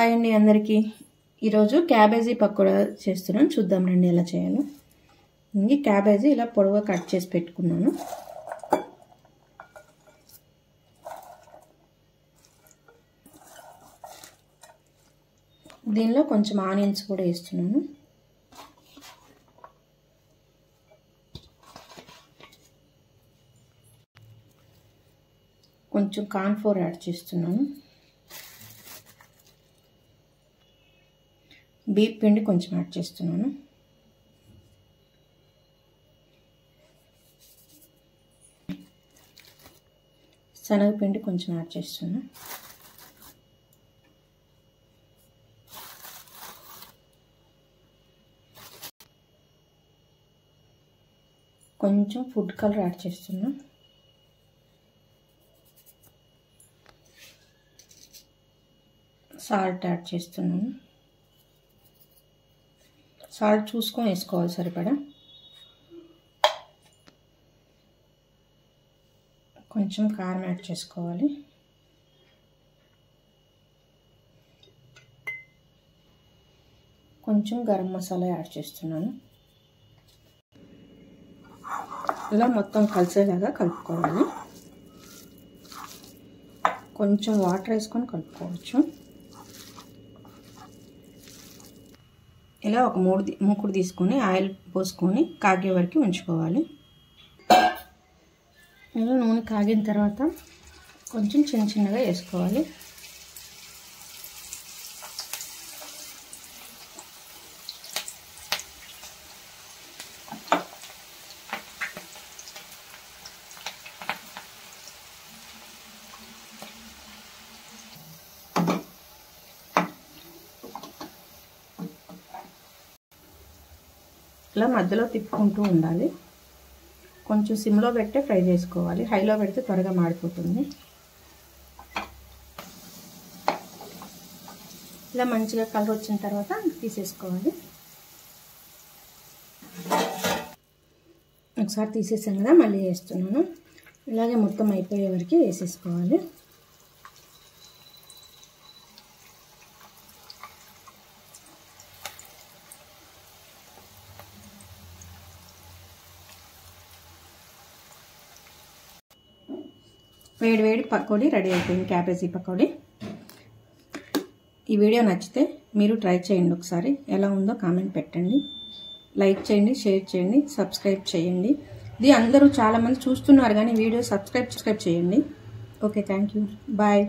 Hi అండి అందరికీ. ఈరోజు క్యాబేజీ పకోడా చేస్తున్నాను. చూద్దాం రండి ఎలా చేయాలో. ఈ క్యాబేజీ ఇలా పొడవుగా కట్ చేసి పెట్టుకున్నాను. దీనిలో కొంచెం ఆనియన్స్ కూడా వేస్తున్నాను. కొంచెం కార్న్ ఫ్లోర్ యాడ్ చేస్తున్నాను. బీప్ పిండి కొంచెం యాడ్ చేస్తున్నాను. శనగపిండి కొంచెం యాడ్ చేస్తున్నాను. కొంచెం ఫుడ్ కలర్ యాడ్ చేస్తున్నా. సాల్ట్ యాడ్ చేస్తున్నాను. సాల్ట్ చూసుకొని వేసుకోవాలి సరిపడా. కొంచెం కారం యాడ్ చేసుకోవాలి. కొంచెం గరం మసాలా యాడ్ చేస్తున్నాను. ఇలా మొత్తం కలిసేలాగా కలుపుకోవాలి. కొంచెం వాటర్ వేసుకొని కలుపుకోవచ్చు. ఇలా ఒక మూకుడు తీసుకొని ఆయిల్ పోసుకొని కాగే వరకు ఉంచుకోవాలి. ఇలా నూనె కాగిన తర్వాత కొంచెం చిన్నగా వేసుకోవాలి. ఇలా మధ్యలో తిప్పుకుంటూ ఉండాలి. కొంచెం సిమ్లో పెట్టే ఫ్రై చేసుకోవాలి. హైలో పెడితే త్వరగా మాడిపోతుంది. ఇలా మంచిగా కలర్ వచ్చిన తర్వాత తీసేసుకోవాలి. ఒకసారి తీసేసాను కదా, మళ్ళీ వేస్తున్నాను. ఇలాగే మొత్తం అయిపోయే వరకు వేసేసుకోవాలి. వేడి పకోడీ రెడీ అయిపోయింది, క్యాబేజీ పకోడీ. ఈ వీడియో నచ్చితే మీరు ట్రై చేయండి. ఒకసారి ఎలా ఉందో కామెంట్ పెట్టండి. లైక్ చేయండి, షేర్ చేయండి, సబ్స్క్రైబ్ చేయండి. ఇది అందరూ చాలామంది చూస్తున్నారు కానీ వీడియో సబ్స్క్రైబ్ చేయండి. Okay, thank you, bye.